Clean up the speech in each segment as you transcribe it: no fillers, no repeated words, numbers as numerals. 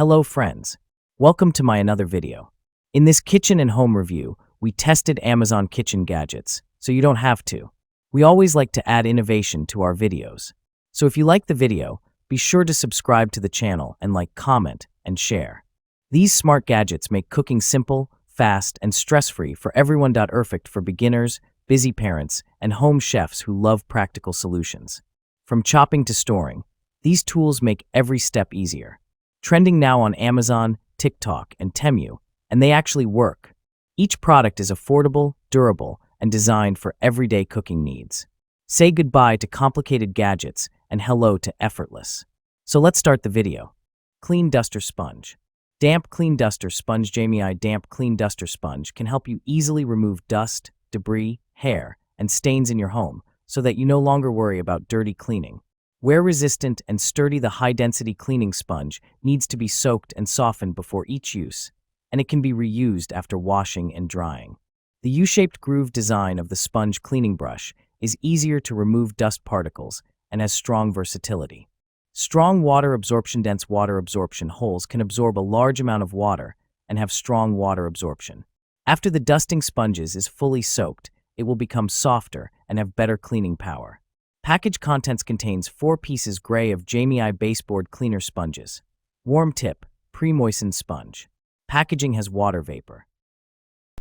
Hello friends, welcome to my another video. In this kitchen and home review, we tested Amazon kitchen gadgets, so you don't have to. We always like to add innovation to our videos. So if you like the video, be sure to subscribe to the channel and comment, and share. These smart gadgets make cooking simple, fast, and stress-free for everyone. Perfect for beginners, busy parents, and home chefs who love practical solutions. From chopping to storing, these tools make every step easier. Trending now on Amazon, TikTok, and Temu, and they actually work. Each product is affordable, durable, and designed for everyday cooking needs. Say goodbye to complicated gadgets and hello to effortless. So let's start the video. Clean Duster Sponge. Damp Clean Duster Sponge. Cimeter Damp Clean Duster Sponge can help you easily remove dust, debris, hair, and stains in your home so that you no longer worry about dirty cleaning. Wear-resistant and sturdy, the high-density cleaning sponge needs to be soaked and softened before each use, and it can be reused after washing and drying. The U-shaped groove design of the sponge cleaning brush is easier to remove dust particles and has strong versatility. Strong water absorption. Dense water absorption holes can absorb a large amount of water and have strong water absorption. After the dusting sponges is fully soaked, it will become softer and have better cleaning power. Package contents contains 4 pieces gray of Cimeter baseboard cleaner sponges. Warm tip, pre-moistened sponge. Packaging has water vapor.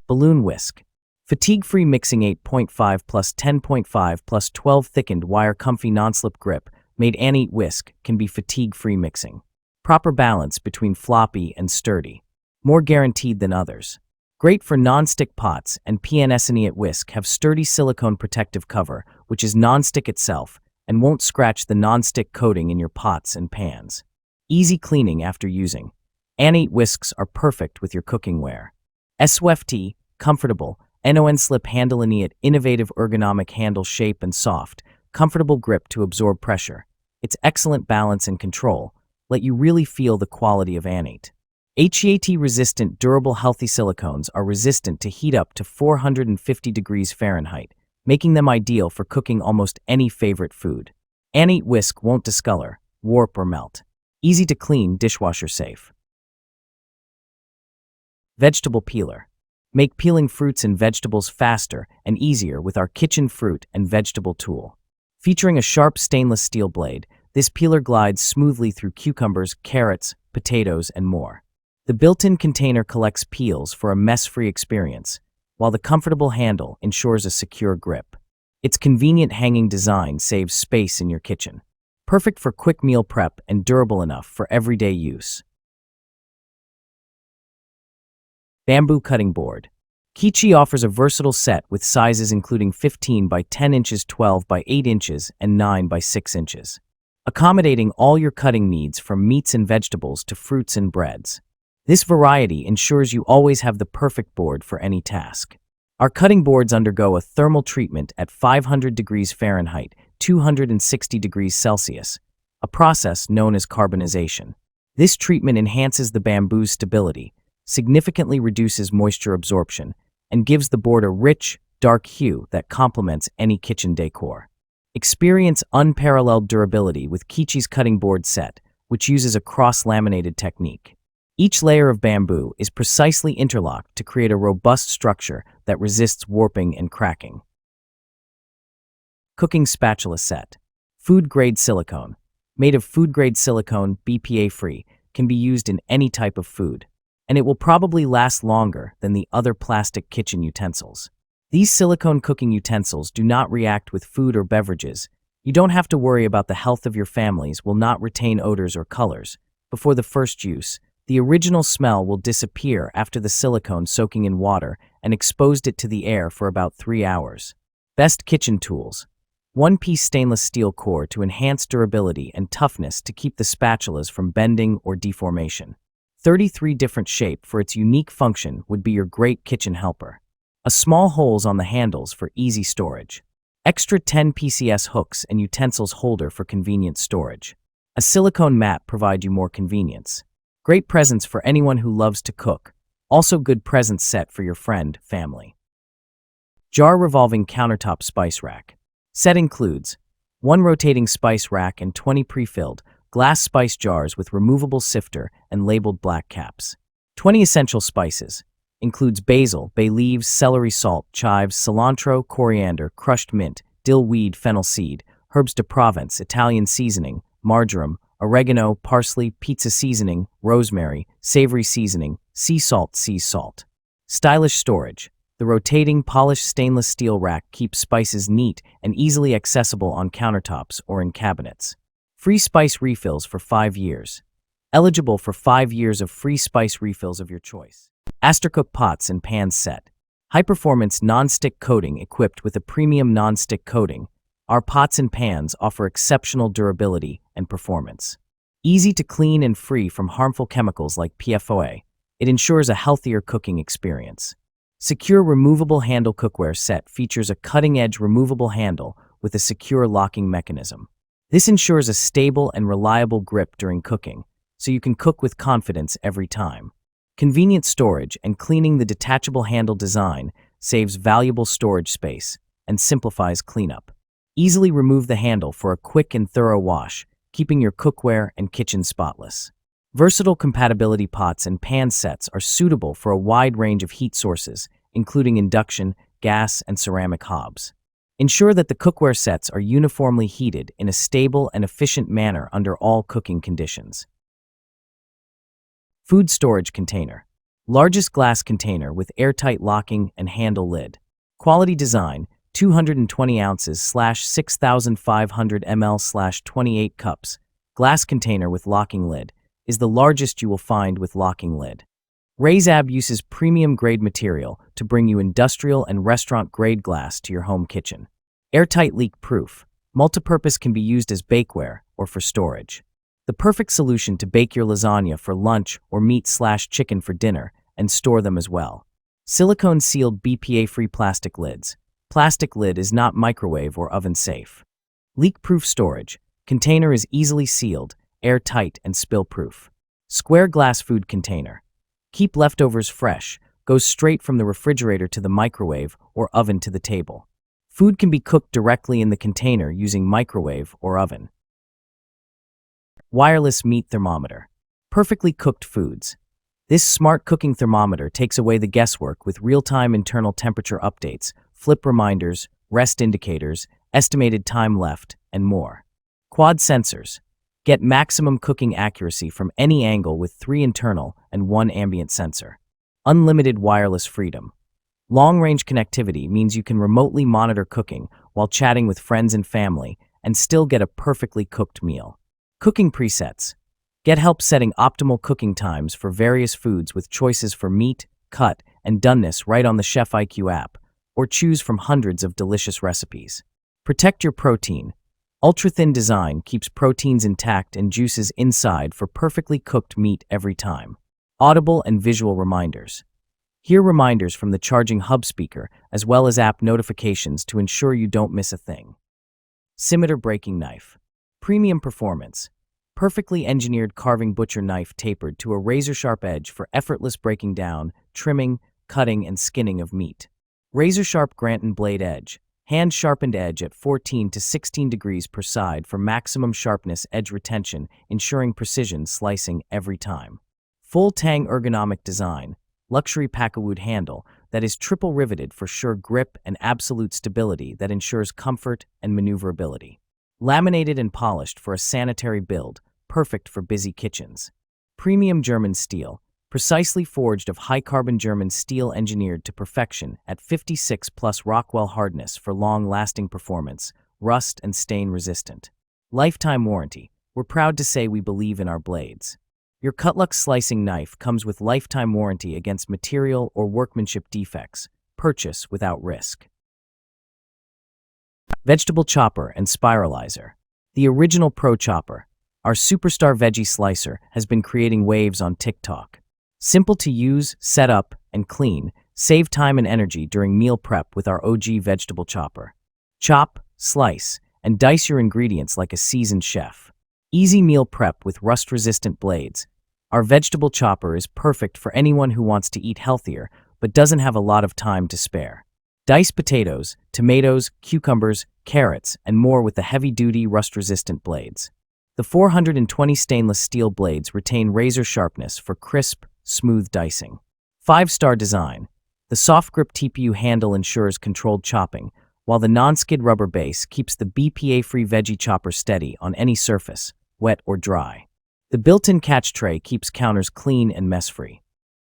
Balloon whisk. Fatigue-free mixing 8.5 plus 10.5 plus 12 thickened wire comfy non-slip grip made Annie whisk can be fatigue-free mixing. Proper balance between floppy and sturdy. More guaranteed than others. Great for non-stick pots, and PNS whisk have sturdy silicone protective cover, which is non-stick itself and won't scratch the non-stick coating in your pots and pans. Easy cleaning after using. Annie whisks are perfect with your cooking ware. SWFT, comfortable, non-slip handle. Innovative ergonomic handle shape and soft, comfortable grip to absorb pressure. Its excellent balance and control let you really feel the quality of Annie. HEAT-resistant durable healthy silicones are resistant to heat up to 450 degrees Fahrenheit, making them ideal for cooking almost any favorite food. Annie whisk won't discolor, warp, or melt. Easy to clean, dishwasher safe. Vegetable peeler. Make peeling fruits and vegetables faster and easier with our kitchen fruit and vegetable tool. Featuring a sharp stainless steel blade, this peeler glides smoothly through cucumbers, carrots, potatoes, and more. The built-in container collects peels for a mess-free experience, while the comfortable handle ensures a secure grip. Its convenient hanging design saves space in your kitchen. Perfect for quick meal prep and durable enough for everyday use. Bamboo Cutting Board. Kichi offers a versatile set with sizes including 15 by 10 inches, 12 by 8 inches, and 9 by 6 inches, accommodating all your cutting needs from meats and vegetables to fruits and breads. This variety ensures you always have the perfect board for any task. Our cutting boards undergo a thermal treatment at 500 degrees Fahrenheit, 260 degrees Celsius, a process known as carbonization. This treatment enhances the bamboo's stability, significantly reduces moisture absorption, and gives the board a rich, dark hue that complements any kitchen decor. Experience unparalleled durability with Kichi's cutting board set, which uses a cross-laminated technique. Each layer of bamboo is precisely interlocked to create a robust structure that resists warping and cracking. Cooking Spatula Set. Food-grade silicone. Made of food-grade silicone, BPA-free, can be used in any type of food, and it will probably last longer than the other plastic kitchen utensils. These silicone cooking utensils do not react with food or beverages. You don't have to worry about the health of your families will not retain odors or colors. Before the first use, the original smell will disappear after the silicone soaking in water and exposed it to the air for about 3 hours. Best kitchen tools. 1-piece stainless steel core to enhance durability and toughness to keep the spatulas from bending or deformation. 33 different shape for its unique function would be your great kitchen helper. A small holes on the handles for easy storage. Extra 10 PCS hooks and utensils holder for convenient storage. A silicone mat provide you more convenience. Great presents for anyone who loves to cook. Also good present set for your friend, family. Jar Revolving Countertop Spice Rack. Set includes 1 rotating spice rack and 20 pre-filled, glass spice jars with removable sifter and labeled black caps. 20 essential spices. Includes basil, bay leaves, celery salt, chives, cilantro, coriander, crushed mint, dill weed, fennel seed, herbs de Provence, Italian seasoning, marjoram, oregano, parsley, pizza seasoning, rosemary, savory seasoning, sea salt, sea salt. Stylish storage. The rotating, polished stainless steel rack keeps spices neat and easily accessible on countertops or in cabinets. Free spice refills for 5 years. Eligible for 5 years of free spice refills of your choice. Astercook pots and pans set. High-performance non-stick coating equipped with a premium non-stick coating. Our pots and pans offer exceptional durability and performance. Easy to clean and free from harmful chemicals like PFOA, it ensures a healthier cooking experience. Secure removable handle cookware set features a cutting-edge removable handle with a secure locking mechanism. This ensures a stable and reliable grip during cooking, so you can cook with confidence every time. Convenient storage and cleaning. The detachable handle design saves valuable storage space and simplifies cleanup. Easily remove the handle for a quick and thorough wash, keeping your cookware and kitchen spotless. Versatile compatibility pots and pan sets are suitable for a wide range of heat sources, including induction, gas, and ceramic hobs. Ensure that the cookware sets are uniformly heated in a stable and efficient manner under all cooking conditions. Food storage container. Largest glass container with airtight locking and handle lid. Quality design, 220 ounces / 6,500 ml / 28 cups. Glass container with locking lid is the largest you will find with locking lid. Razab uses premium grade material to bring you industrial and restaurant grade glass to your home kitchen. Airtight leak proof. Multipurpose, can be used as bakeware or for storage. The perfect solution to bake your lasagna for lunch or meat/chicken for dinner and store them as well. Silicone sealed BPA-free plastic lids. Plastic lid is not microwave or oven safe. Leak-proof storage. Container is easily sealed, airtight, and spill-proof. Square glass food container. Keep leftovers fresh. Goes straight from the refrigerator to the microwave or oven to the table. Food can be cooked directly in the container using microwave or oven. Wireless meat thermometer. Perfectly cooked foods. This smart cooking thermometer takes away the guesswork with real-time internal temperature updates, flip reminders, rest indicators, estimated time left, and more. Quad sensors. Get maximum cooking accuracy from any angle with 3 internal and 1 ambient sensor. Unlimited wireless freedom. Long-range connectivity means you can remotely monitor cooking while chatting with friends and family and still get a perfectly cooked meal. Cooking presets. Get help setting optimal cooking times for various foods with choices for meat, cut, and doneness right on the Chef IQ app, or choose from hundreds of delicious recipes. Protect your protein. Ultra-thin design keeps proteins intact and juices inside for perfectly cooked meat every time. Audible and visual reminders. Hear reminders from the charging hub speaker as well as app notifications to ensure you don't miss a thing. Cimeter breaking knife. Premium performance. Perfectly engineered carving butcher knife tapered to a razor-sharp edge for effortless breaking down, trimming, cutting, and skinning of meat. Razor-sharp Granton blade edge. Hand-sharpened edge at 14 to 16 degrees per side for maximum sharpness edge retention, ensuring precision slicing every time. Full tang ergonomic design. Luxury packawood handle that is triple riveted for sure grip and absolute stability that ensures comfort and maneuverability. Laminated and polished for a sanitary build, perfect for busy kitchens. Premium German steel, precisely forged of high-carbon German steel engineered to perfection at 56 plus Rockwell hardness for long-lasting performance, rust and stain resistant. Lifetime warranty. We're proud to say we believe in our blades. Your Cutlux slicing knife comes with lifetime warranty against material or workmanship defects. Purchase without risk. Vegetable chopper and spiralizer. The original Pro Chopper, our superstar veggie slicer, has been creating waves on TikTok. Simple to use, set up, and clean, save time and energy during meal prep with our OG vegetable chopper. Chop, slice, and dice your ingredients like a seasoned chef. Easy meal prep with rust-resistant blades. Our vegetable chopper is perfect for anyone who wants to eat healthier but doesn't have a lot of time to spare. Dice potatoes, tomatoes, cucumbers, carrots, and more with the heavy-duty rust-resistant blades. The 420 stainless steel blades retain razor sharpness for crisp, smooth dicing. 5-star design. The soft grip TPU handle ensures controlled chopping, while the non-skid rubber base keeps the BPA-free veggie chopper steady on any surface, wet or dry. The built-in catch tray keeps counters clean and mess-free.